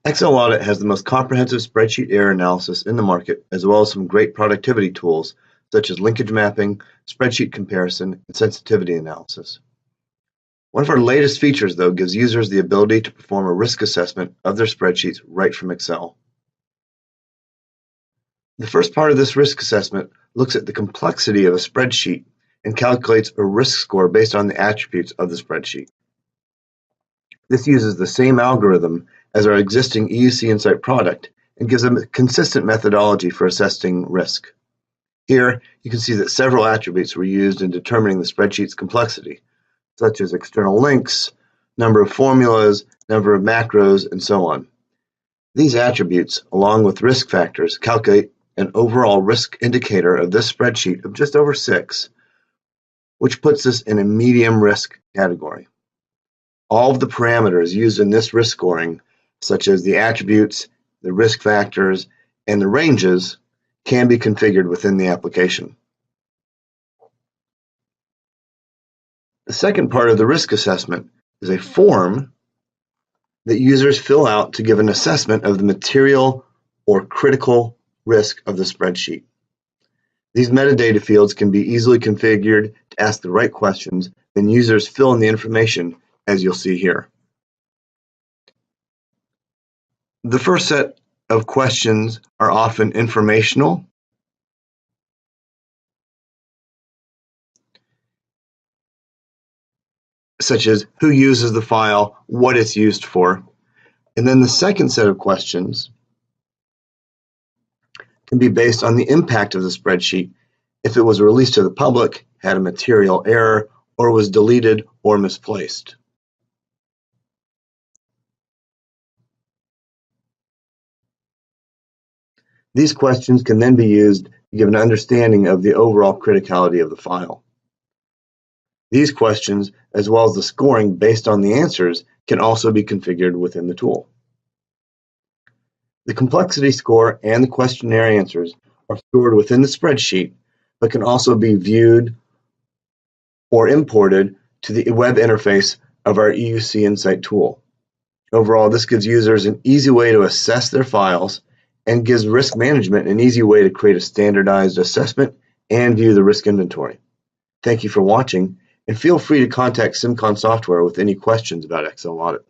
XLAudit has the most comprehensive spreadsheet error analysis in the market, as well as some great productivity tools such as linkage mapping, spreadsheet comparison, and sensitivity analysis. One of our latest features, though, gives users the ability to perform a risk assessment of their spreadsheets right from Excel. The first part of this risk assessment looks at the complexity of a spreadsheet and calculates a risk score based on the attributes of the spreadsheet. This uses the same algorithm as our existing EUC Insight product and gives them a consistent methodology for assessing risk. Here, you can see that several attributes were used in determining the spreadsheet's complexity, such as external links, number of formulas, number of macros, and so on. These attributes, along with risk factors, calculate an overall risk indicator of this spreadsheet of just over 6, which puts us in a medium risk category. All of the parameters used in this risk scoring, such as the attributes, the risk factors, and the ranges, can be configured within the application. The second part of the risk assessment is a form that users fill out to give an assessment of the material or critical risk of the spreadsheet. These metadata fields can be easily configured to ask the right questions, then users fill in the information as you'll see here. The first set of questions are often informational, such as who uses the file, what it's used for. And then the second set of questions can be based on the impact of the spreadsheet, if it was released to the public, had a material error, or was deleted or misplaced. These questions can then be used to give an understanding of the overall criticality of the file. These questions, as well as the scoring based on the answers, can also be configured within the tool. The complexity score and the questionnaire answers are stored within the spreadsheet, but can also be viewed or imported to the web interface of our EUC Insight tool. Overall, this gives users an easy way to assess their files and gives risk management an easy way to create a standardized assessment and view the risk inventory. Thank you for watching, and feel free to contact SimCon Software with any questions about XLAudit.